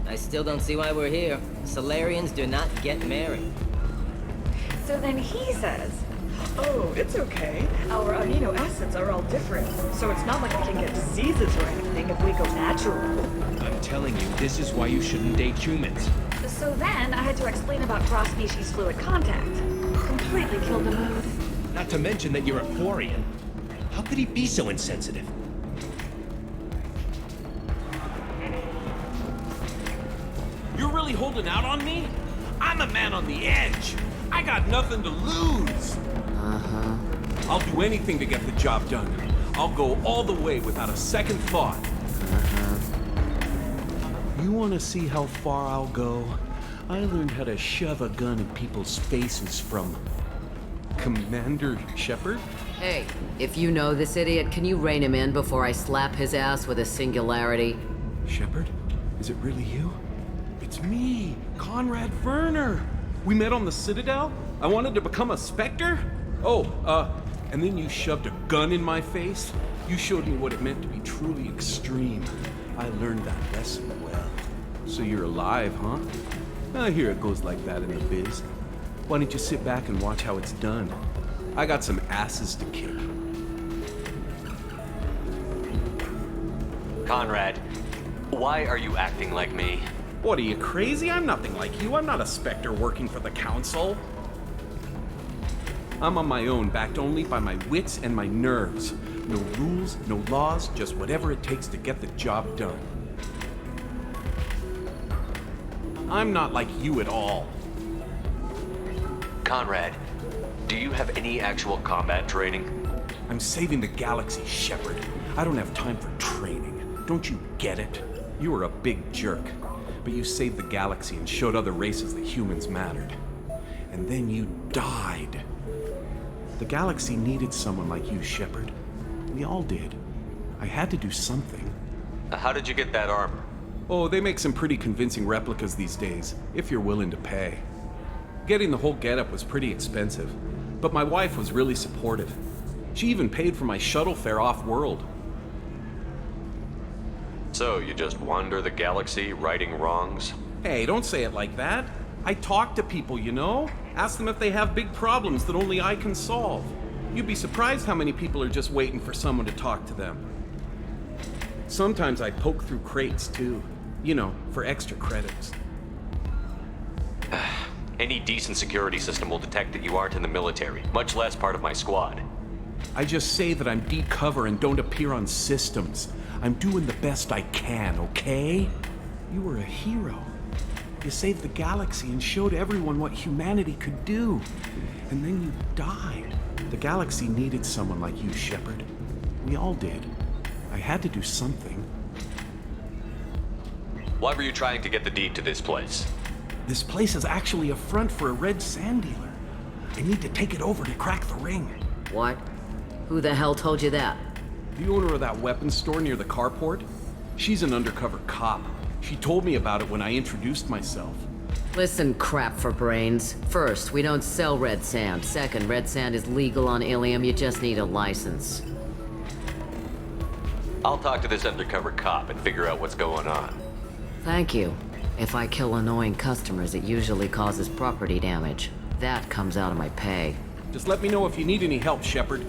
I still don't see why we're here. Solarians do not get married. So then he says, oh, it's okay. Our amino acids are all different, so it's not like we can get diseases or anything if we go natural. I'm telling you, this is why you shouldn't date humans. So then I had to explain about cross-species fluid contact. Completely killed the mood. Not to mention that you're a Quarian. How could he be so insensitive? You're really holding out on me? I'm a man on the edge. I got nothing to lose. Uh-huh. I'll do anything to get the job done. I'll go all the way without a second thought. You want to see how far I'll go? I learned how to shove a gun in people's faces from Commander Shepard. Hey, if you know this idiot, can you rein him in before I slap his ass with a singularity? Shepard? Is it really you? It's me, Conrad Verner. We met on the Citadel. I wanted to become a Spectre. And then you shoved a gun in my face. You showed me what it meant to be truly extreme. I learned that lesson well. So you're alive, huh? I hear it goes like that in the biz. Why don't you sit back and watch how it's done? I got some asses to kick. Conrad, why are you acting like me? What, are you crazy? I'm nothing like you. I'm not a Spectre working for the Council. I'm on my own, backed only by my wits and my nerves. No rules, no laws, just whatever it takes to get the job done. I'm not like you at all. Conrad, do you have any actual combat training? I'm saving the galaxy, Shepard. I don't have time for training. Don't you get it? You were a big jerk, but you saved the galaxy and showed other races that humans mattered. And then you died. The galaxy needed someone like you, Shepard. We all did. I had to do something. How did you get that armor? Oh, they make some pretty convincing replicas these days, if you're willing to pay. Getting the whole getup was pretty expensive, but my wife was really supportive. She even paid for my shuttle fare off-world. So, you just wander the galaxy, righting wrongs? Hey, don't say it like that. I talk to people, you know? Ask them if they have big problems that only I can solve. You'd be surprised how many people are just waiting for someone to talk to them. Sometimes I poke through crates, too. You know, for extra credits. Any decent security system will detect that you aren't in the military, much less part of my squad. I just say that I'm deep cover and don't appear on systems. I'm doing the best I can, okay? You were a hero. You saved the galaxy and showed everyone what humanity could do. And then you died. The galaxy needed someone like you, Shepard. We all did. I had to do something. Why were you trying to get the deed to this place? This place is actually a front for a red sand dealer. I need to take it over to crack the ring. What? Who the hell told you that? The owner of that weapons store near the carport? She's an undercover cop. She told me about it when I introduced myself. Listen, crap for brains. First, we don't sell red sand. Second, red sand is legal on Ilium. You just need a license. I'll talk to this undercover cop and figure out what's going on. Thank you. If I kill annoying customers, it usually causes property damage. That comes out of my pay. Just let me know if you need any help, Shepard.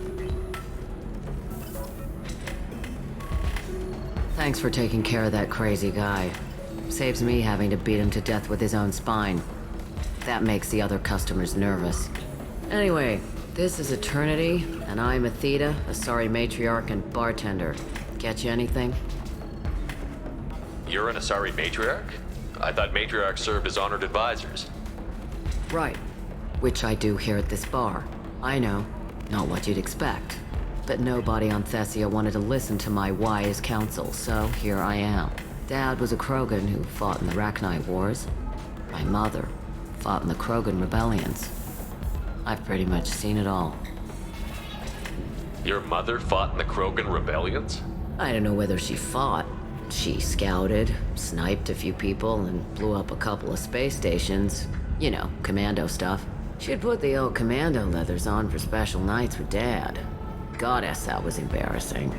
Thanks for taking care of that crazy guy. Saves me having to beat him to death with his own spine. That makes the other customers nervous. Anyway, this is Eternity, and I'm Athena, a sorry matriarch and bartender. Get you anything? You're an Asari matriarch? I thought matriarchs served as honored advisors. Right. Which I do here at this bar. I know. Not what you'd expect. But nobody on Thessia wanted to listen to my wise counsel, so here I am. Dad was a Krogan who fought in the Rachni Wars. My mother fought in the Krogan rebellions. I've pretty much seen it all. Your mother fought in the Krogan rebellions? I don't know whether she fought. She scouted, sniped a few people, and blew up a couple of space stations. You know, commando stuff. She'd put the old commando leathers on for special nights with Dad. Goddess, that was embarrassing.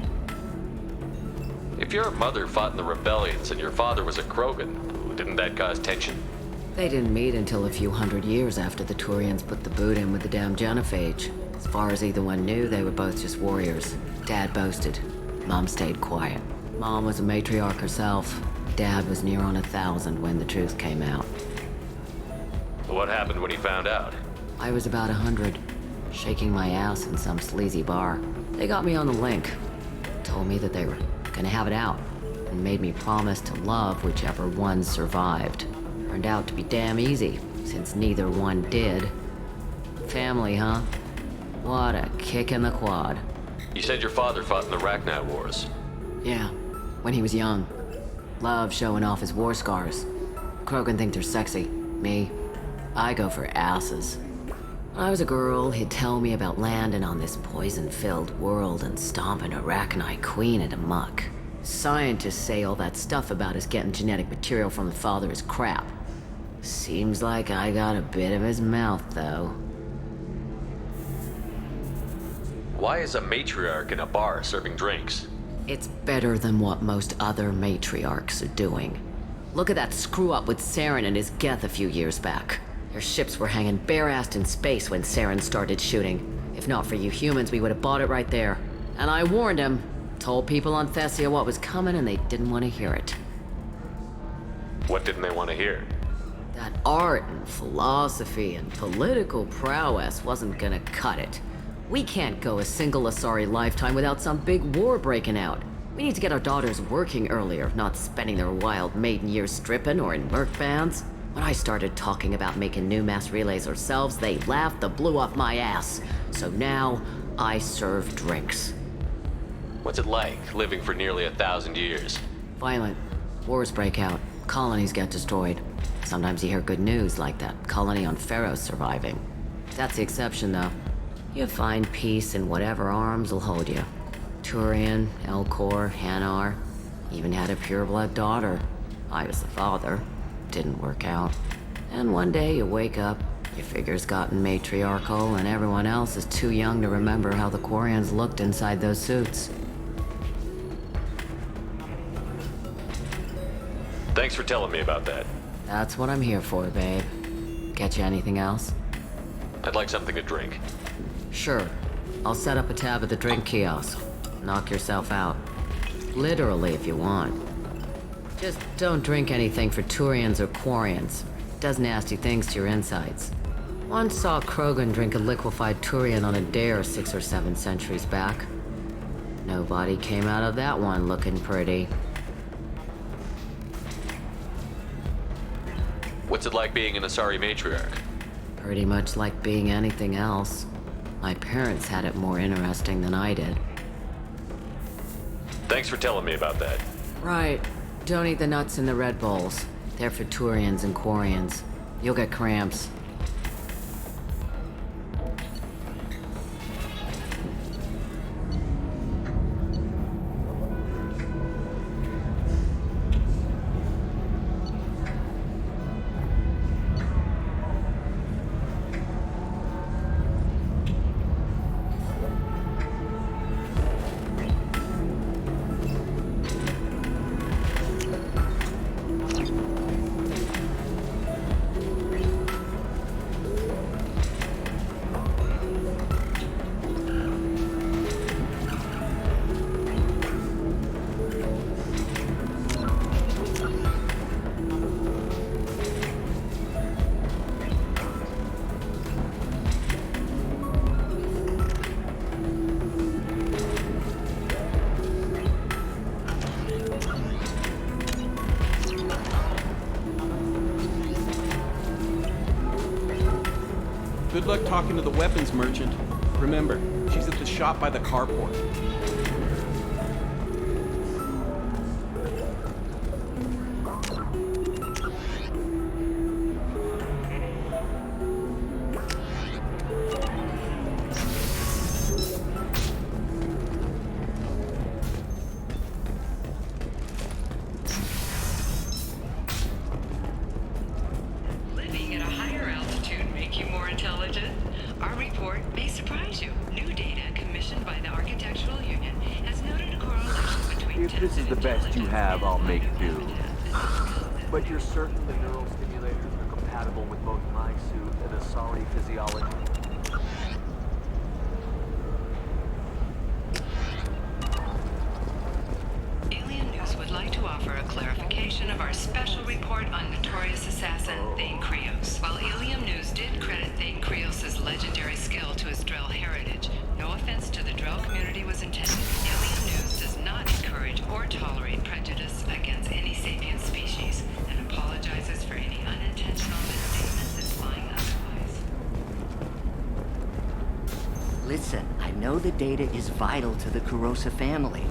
If your mother fought in the rebellions and your father was a Krogan, Didn't that cause tension? They didn't meet until a few hundred years after the Turians put the boot in with the damn genophage. As far as either one knew, they were both just warriors. Dad boasted. Mom stayed quiet. Mom was a matriarch herself. Dad was near on 1,000 when the truth came out. What happened when he found out? I was about 100, shaking my ass in some sleazy bar. They got me on the link. Told me that they were gonna have it out, and made me promise to love whichever one survived. Turned out to be damn easy, since neither one did. Family, huh? What a kick in the quad. You said your father fought in the Rachni Wars. Yeah, when he was young. Loved showing off his war scars. Krogan think they're sexy. Me, I go for asses. When I was a girl, he'd tell me about landing on this poison-filled world and stomping a Rachni queen into muck. Scientists say all that stuff about us getting genetic material from the father is crap. Seems like I got a bit of his mouth, though. Why is a matriarch in a bar serving drinks? It's better than what most other matriarchs are doing. Look at that screw-up with Saren and his Geth a few years back. Their ships were hanging bare-assed in space when Saren started shooting. If not for you humans, we would have bought it right there. And I warned him. Told people on Thessia what was coming and they didn't want to hear it. What didn't they want to hear? That art and philosophy and political prowess wasn't gonna cut it. We can't go a single Asari lifetime without some big war breaking out. We need to get our daughters working earlier, not spending their wild maiden years stripping or in merc bands. When I started talking about making new mass relays ourselves, they laughed the blue off my ass. So now, I serve drinks. What's it like, living for nearly 1,000 years? Violent. Wars break out. Colonies get destroyed. Sometimes you hear good news, like that colony on Pharaoh surviving. That's the exception, though. You find peace in whatever arms will hold you. Turian, Elcor, Hanar. Even had a pureblood daughter. I was the father. Didn't work out. And one day you wake up, your figure's gotten matriarchal, and everyone else is too young to remember how the Quarians looked inside those suits. Thanks for telling me about that. That's what I'm here for, babe. Get you anything else? I'd like something to drink. Sure. I'll set up a tab at the drink kiosk. Knock yourself out. Literally, if you want. Just don't drink anything for Turians or Quarians. Does nasty things to your insides. Once saw Krogan drink a liquefied Turian on a dare 6 or 7 centuries back. Nobody came out of that one looking pretty. What's it like being an Asari matriarch? Pretty much like being anything else. My parents had it more interesting than I did. Thanks for telling me about that. Right. Don't eat the nuts in the Red Bulls. They're for Turians and Quarians. You'll get cramps. Good luck talking to the weapons merchant. Remember, she's at the shop by the carport. Living at a higher altitude make you more intelligent? Our report may surprise you. New data commissioned by the Architectural Union has noted a correlation between If this is the best you have, I'll make do. But you're certain the neural stimulators are compatible with both my suit and Asari physiology? Alien News would like to offer a clarification of our special report on notorious assassin Thane Krios. While Alien News did credit Thane Krios' legendary skill to his Drell heritage, no offense to the Drell community was intended. Alien News does not encourage or tolerate prejudice against any sapient species and apologizes for any unintentional misstatements implying otherwise. Listen, I know the data is vital to the Kurosa family.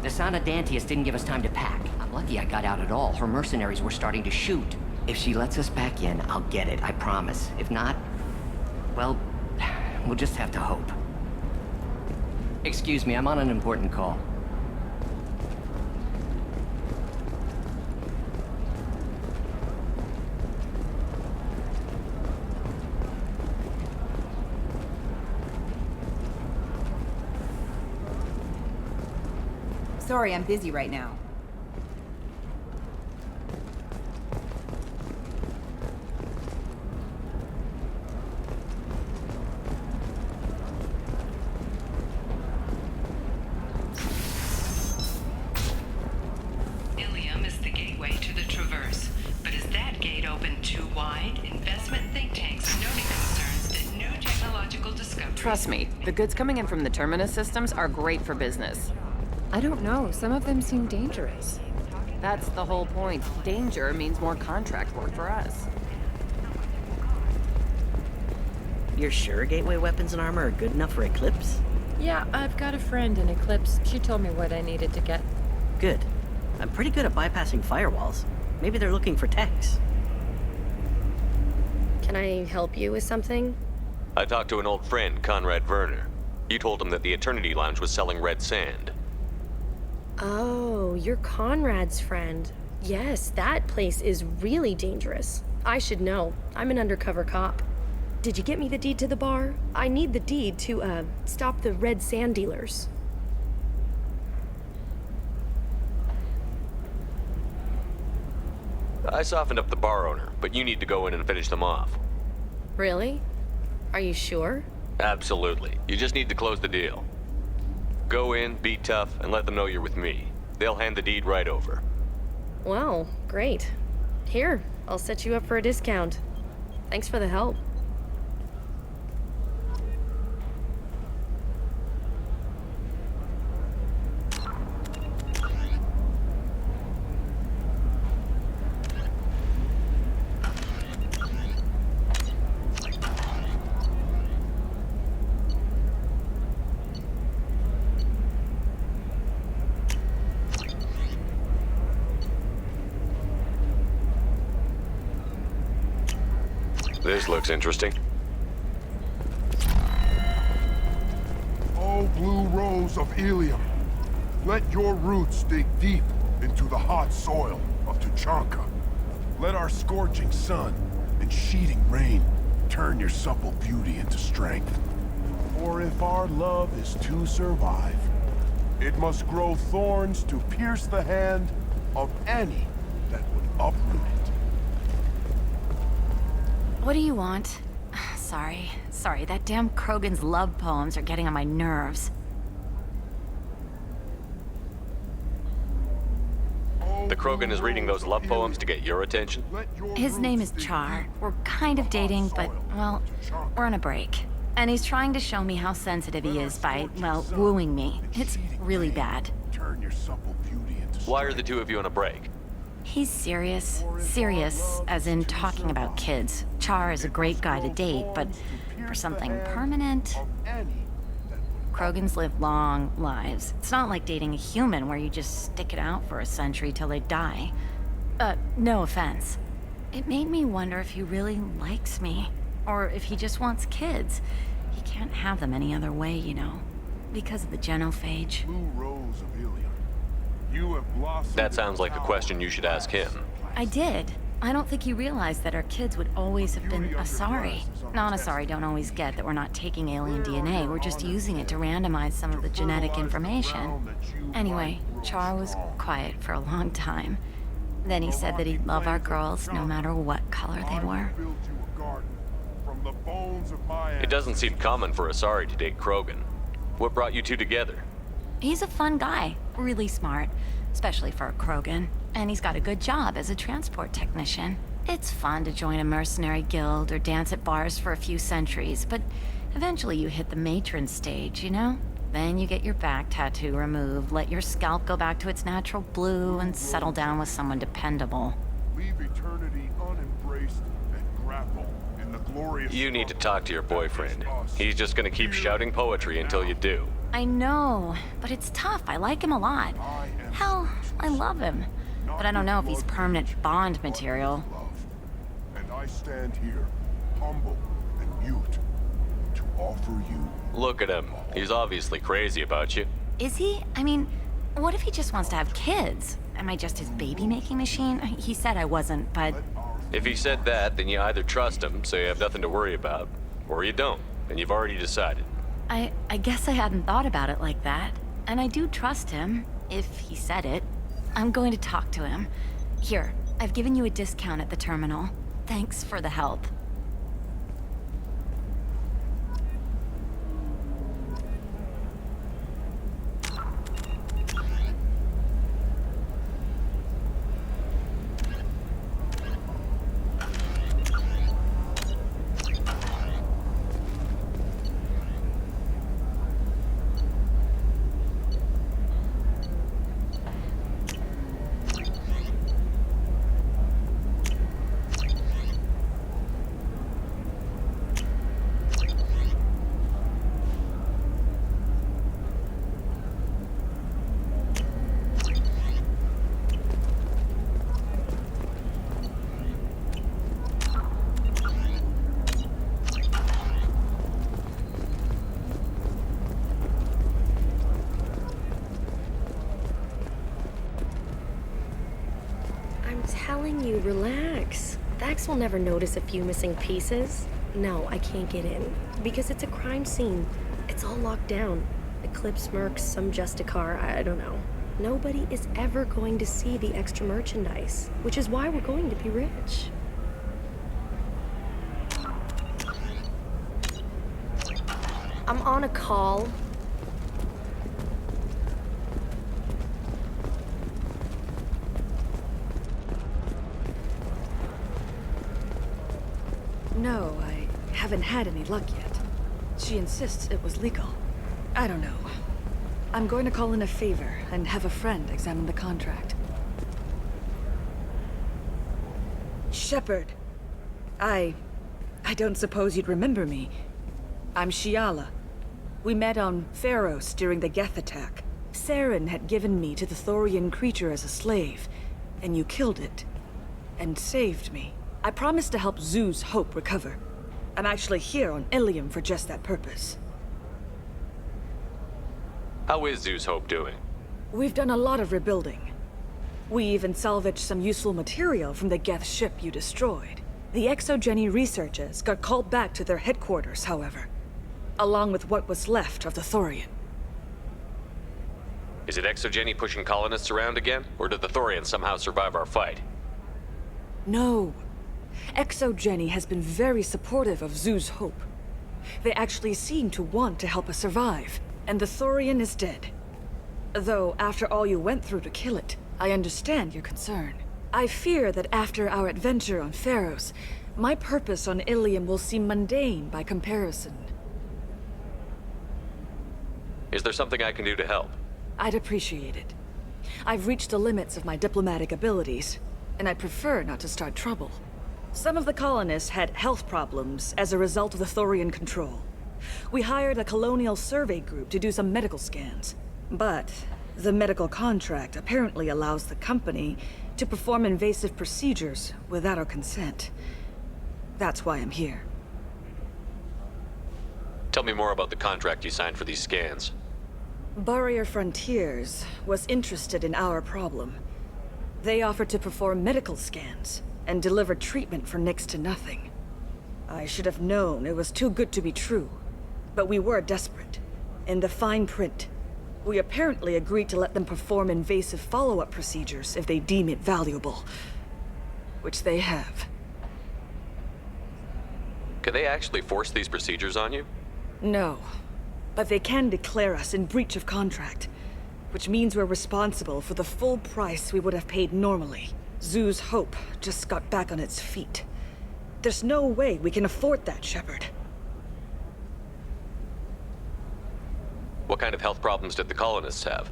Nasana Dantius didn't give us time to pack. I'm lucky I got out at all. Her mercenaries were starting to shoot. If she lets us back in, I'll get it, I promise. If not, well, we'll just have to hope. Excuse me, I'm on an important call. Sorry, I'm busy right now. Ilium is the gateway to the Traverse, but is that gate open too wide? Investment think tanks are noting concerns that new technological discoveries... Trust me, the goods coming in from the Terminus systems are great for business. I don't know. Some of them seem dangerous. That's the whole point. Danger means more contract work for us. You're sure gateway weapons and armor are good enough for Eclipse? Yeah, I've got a friend in Eclipse. She told me what I needed to get. Good. I'm pretty good at bypassing firewalls. Maybe they're looking for techs. Can I help you with something? I talked to an old friend, Conrad Verner. You told him that the Eternity Lounge was selling red sand. Oh, you're Conrad's friend. Yes, that place is really dangerous. I should know. I'm an undercover cop. Did you get me the deed to the bar? I need the deed to, stop the red sand dealers. I softened up the bar owner, but you need to go in and finish them off. Really? Are you sure? Absolutely. You just need to close the deal. Go in, be tough, and let them know you're with me. They'll hand the deed right over. Well, great. Here, I'll set you up for a discount. Thanks for the help. This looks interesting. Oh, blue rose of Ilium, let your roots dig deep into the hot soil of Tuchanka. Let our scorching sun and sheeting rain turn your supple beauty into strength. For if our love is to survive, it must grow thorns to pierce the hand of any that would uproot it. What do you want? Sorry, that damn Krogan's love poems are getting on my nerves. The Krogan is reading those love poems to get your attention? His name is Char. We're kind of dating, but, well, we're on a break. And he's trying to show me how sensitive he is by, well, wooing me. It's really bad. Why are the two of you on a break? He's serious. Serious, as in talking about kids. Char is a great guy to date, but for something permanent... Krogans live long lives. It's not like dating a human where you just stick it out for a century till they die. No offense. It made me wonder if he really likes me, or if he just wants kids. He can't have them any other way, you know, because of the genophage. That sounds like a question you should ask him. I did. I don't think he realized that our kids would always have been Asari. Non-Asari don't always get that we're not taking alien DNA, we're just using it to randomize some of the genetic information. Anyway, Char was quiet for a long time. Then he said that he'd love our girls no matter what color they were. Build you a garden from the bones of my It doesn't seem common for Asari to date Krogan. What brought you two together? He's a fun guy, really smart, especially for a Krogan. And he's got a good job as a transport technician. It's fun to join a mercenary guild or dance at bars for a few centuries, but eventually you hit the matron stage, you know? Then you get your back tattoo removed, let your scalp go back to its natural blue, and settle down with someone dependable. Leave eternity unembraced and grapple in the glorious. You need to talk to your boyfriend. He's just gonna keep shouting poetry until you do. I know, but it's tough. I like him a lot. Hell, I love him. But I don't know if he's permanent Bond material. And I stand here, humble and mute, to offer you. Look at him. He's obviously crazy about you. Is he? I mean, what if he just wants to have kids? Am I just his baby-making machine? He said I wasn't, but... If he said that, then you either trust him, so you have nothing to worry about, or you don't, and you've already decided. I guess I hadn't thought about it like that. And I do trust him, if he said it. I'm going to talk to him. Here, I've given you a discount at the terminal. Thanks for the help. Telling you, relax. Vax will never notice a few missing pieces. No, I can't get in, because it's a crime scene. It's all locked down. Eclipse mercs, some Justicar, I don't know. Nobody is ever going to see the extra merchandise, which is why we're going to be rich. I'm on a call. No, I haven't had any luck yet. She insists it was legal. I don't know. I'm going to call in a favor and have a friend examine the contract. Shepard. I don't suppose you'd remember me. I'm Shiala. We met on Pharos during the Geth attack. Saren had given me to the Thorian creature as a slave, and you killed it. And saved me. I promised to help Zoo's Hope recover. I'm actually here on Ilium for just that purpose. How is Zeus Hope doing? We've done a lot of rebuilding. We even salvaged some useful material from the Geth ship you destroyed. The Exogeny researchers got called back to their headquarters, however, along with what was left of the Thorian. Is it Exogeny pushing colonists around again, or did the Thorians somehow survive our fight? No. Exogeny has been very supportive of Zoo's Hope. They actually seem to want to help us survive, and the Thorian is dead. Though, after all you went through to kill it, I understand your concern. I fear that after our adventure on Pharos, my purpose on Ilium will seem mundane by comparison. Is there something I can do to help? I'd appreciate it. I've reached the limits of my diplomatic abilities, and I prefer not to start trouble. Some of the colonists had health problems as a result of the Thorian control. We hired a colonial survey group to do some medical scans. But the medical contract apparently allows the company to perform invasive procedures without our consent. That's why I'm here. Tell me more about the contract you signed for these scans. Barrier Frontiers was interested in our problem. They offered to perform medical scans and deliver treatment for next to nothing. I should have known it was too good to be true, but we were desperate. In the fine print, We apparently agreed to let them perform invasive follow-up procedures if they deem it valuable. Which they have. Can they actually force these procedures on you? No. But they can declare us in breach of contract. Which means we're responsible for the full price we would have paid normally. Zoo's hope just got back on its feet. There's no way we can afford that, Shepard. What kind of health problems did the colonists have?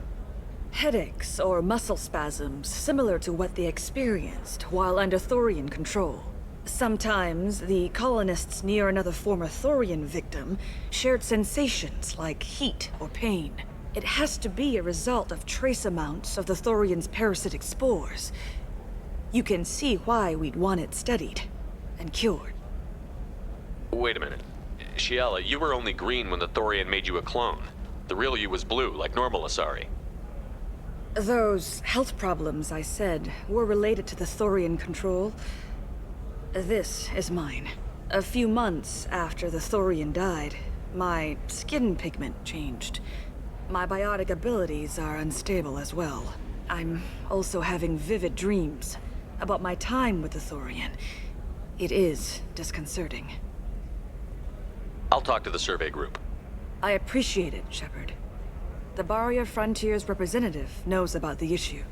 Headaches or muscle spasms, similar to what they experienced while under Thorian control. Sometimes, the colonists near another former Thorian victim shared sensations like heat or pain. It has to be a result of trace amounts of the Thorian's parasitic spores. You can see why we'd want it studied and cured. Wait a minute. Shiala, you were only green when the Thorian made you a clone. The real you was blue, like normal Asari. Those health problems I said were related to the Thorian control. This is mine. A few months after the Thorian died, my skin pigment changed. My biotic abilities are unstable as well. I'm also having vivid dreams about my time with the Thorian. It is disconcerting. I'll talk to the survey group. I appreciate it, Shepard. The Barrier Frontier's representative knows about the issue.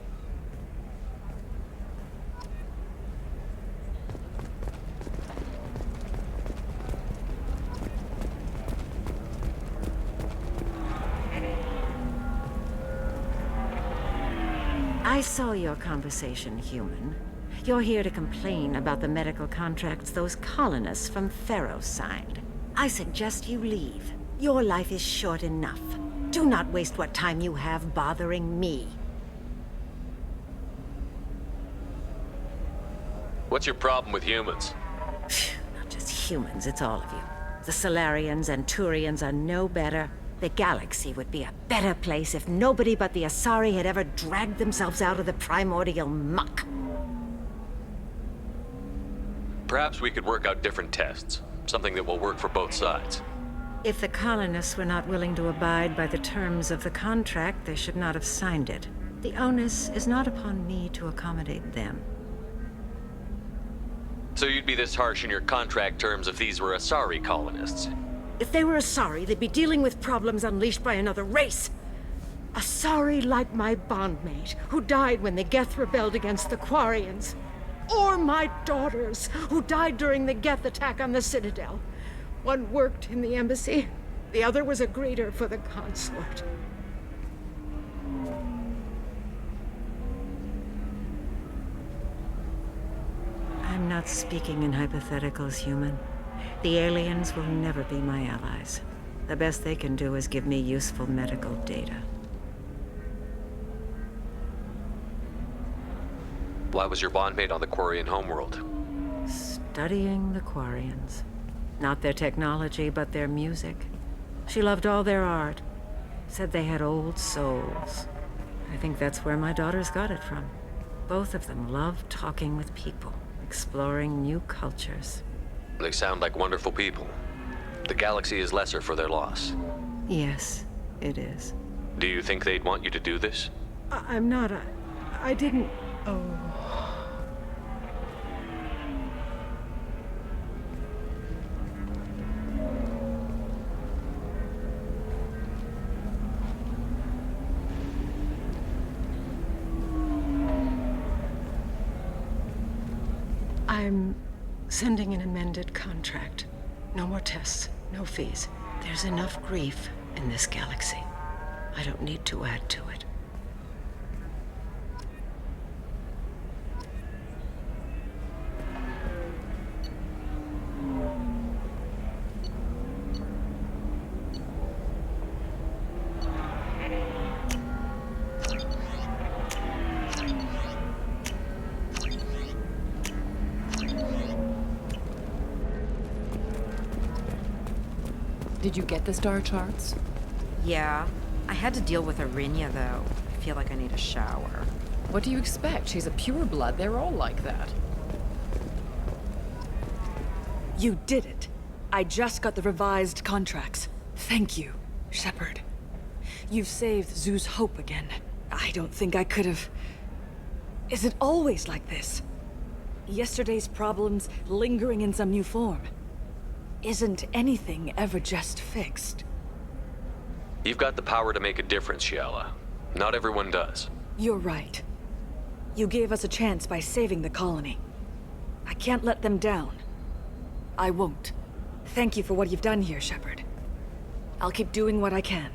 I saw your conversation, human. You're here to complain about the medical contracts those colonists from Pharaoh signed. I suggest you leave. Your life is short enough. Do not waste what time you have bothering me. What's your problem with humans? Not just humans, it's all of you. The Solarians and Turians are no better. The galaxy would be a better place if nobody but the Asari had ever dragged themselves out of the primordial muck. Perhaps we could work out different tests. Something that will work for both sides. If the colonists were not willing to abide by the terms of the contract, they should not have signed it. The onus is not upon me to accommodate them. So you'd be this harsh in your contract terms if these were Asari colonists? If they were Asari, they'd be dealing with problems unleashed by another race. Asari like my bondmate, who died when the Geth rebelled against the Quarians. Or my daughters, who died during the Geth attack on the Citadel. One worked in the embassy, the other was a greeter for the consort. I'm not speaking in hypotheticals, human. The aliens will never be my allies. The best they can do is give me useful medical data. Why was your bondmate on the Quarian homeworld? Studying the Quarians. Not their technology, but their music. She loved all their art. Said they had old souls. I think that's where my daughters got it from. Both of them loved talking with people, exploring new cultures. They sound like wonderful people. The galaxy is lesser for their loss. Yes, it is. Do you think they'd want you to do this? I'm not. I didn't. Oh. I'm sending an amended contract. No more tests, no fees. There's enough grief in this galaxy. I don't need to add to it. Did you get the star charts? Yeah. I had to deal with Arinya, though. I feel like I need a shower. What do you expect? She's a pureblood. They're all like that. You did it. I just got the revised contracts. Thank you, Shepard. You've saved Zoo's hope again. I don't think I could have... Is it always like this? Yesterday's problems lingering in some new form. Isn't anything ever just fixed? You've got the power to make a difference, Shiala. Not everyone does. You're right. You gave us a chance by saving the colony. I can't let them down. I won't. Thank you for what you've done here, Shepard. I'll keep doing what I can.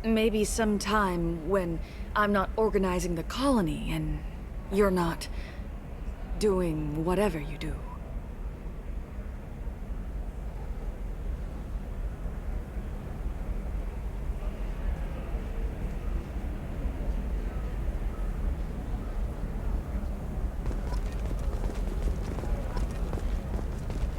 Maybe sometime when I'm not organizing the colony and you're not doing whatever you do.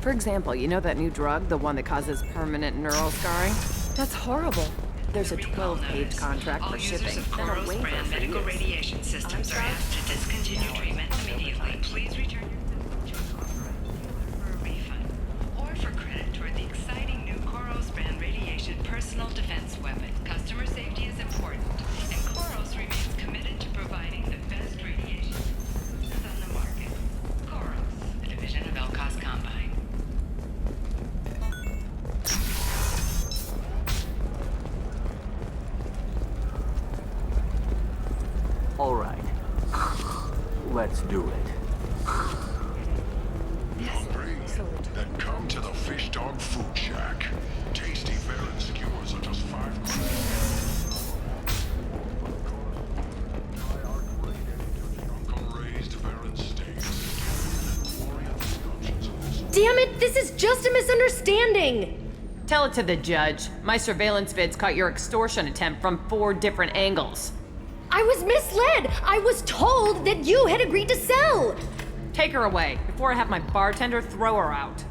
For example, you know that new drug, the one that causes permanent neural scarring? That's horrible. There's a 12-page contract for shipping and a waiver for medical use. radiation systems are asked to discontinue treatment immediately. Please return your for a refund or for credit toward the exciting new Koros brand radiation personal defense weapon. Customer safety is important, and Koros remains committed to providing the best radiation systems on the market. Koros, a division of Elcos Combine. All right. Let's do it. Hungry? Then come to the Fish Dog Food Shack. Tasty Vernon skewers are just $5. Raised Vernon steaks. Damn it, this is just a misunderstanding! Tell it to the judge. My surveillance vids caught your extortion attempt from 4 different angles. I was misled! I was told that you had agreed to sell! Take her away, before I have my bartender throw her out.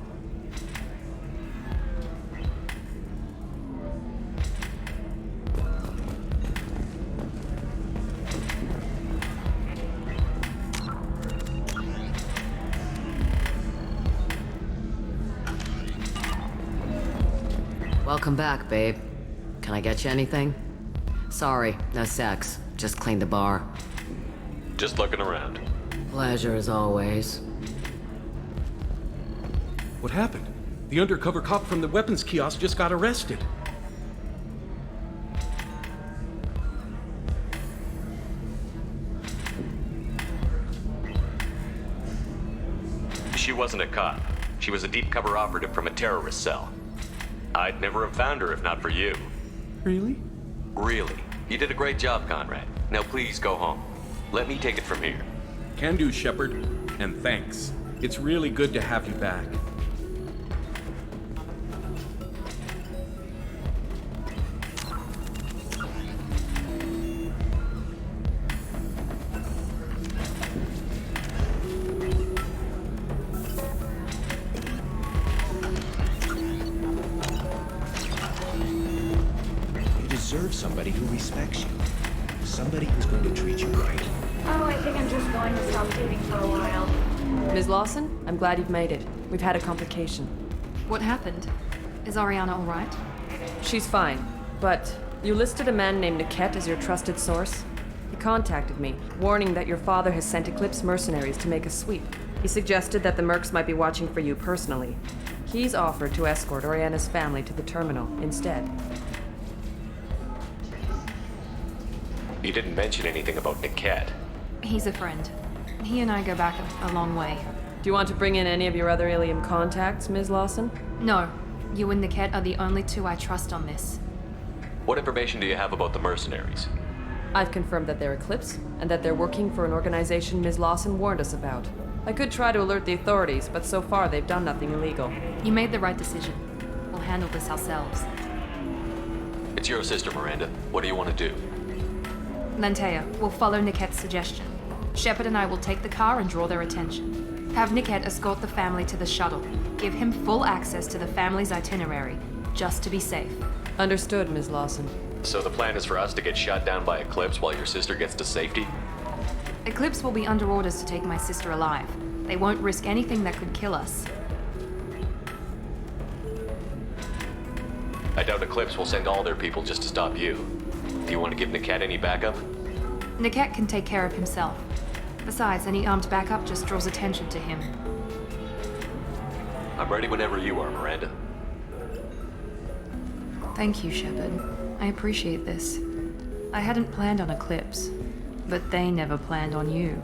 Welcome back, babe. Can I get you anything? Sorry, no sex. Just cleaned the bar. Just looking around. Pleasure as always. What happened? The undercover cop from the weapons kiosk just got arrested. She wasn't a cop. She was a deep cover operative from a terrorist cell. I'd never have found her if not for you. Really? Really. You did a great job, Conrad. Now please go home. Let me take it from here. Can do, Shepard. And thanks. It's really good to have you back. You deserve somebody who respects you. Somebody who's going to treat you right. Oh, I think I'm just going to stop dating for a while. Ms. Lawson, I'm glad you've made it. We've had a complication. What happened? Is Ariana all right? She's fine, but you listed a man named Niket as your trusted source. He contacted me, warning that your father has sent Eclipse mercenaries to make a sweep. He suggested that the Mercs might be watching for you personally. He's offered to escort Oriana's family to the terminal instead. You didn't mention anything about Niket. He's a friend. He and I go back a long way. Do you want to bring in any of your other Ilium contacts, Ms. Lawson? No. You and Niket are the only two I trust on this. What information do you have about the mercenaries? I've confirmed that they're Eclipse, and that they're working for an organization Ms. Lawson warned us about. I could try to alert the authorities, but so far they've done nothing illegal. You made the right decision. We'll handle this ourselves. It's your sister, Miranda. What do you want to do? Lantea, we'll follow Niket's suggestion. Shepard and I will take the car and draw their attention. Have Niket escort the family to the shuttle. Give him full access to the family's itinerary, just to be safe. Understood, Ms. Lawson. So the plan is for us to get shot down by Eclipse while your sister gets to safety? Eclipse will be under orders to take my sister alive. They won't risk anything that could kill us. I doubt Eclipse will send all their people just to stop you. Do you want to give Niket any backup? Niket can take care of himself. Besides, any armed backup just draws attention to him. I'm ready whenever you are, Miranda. Thank you, Shepard. I appreciate this. I hadn't planned on Eclipse, but they never planned on you.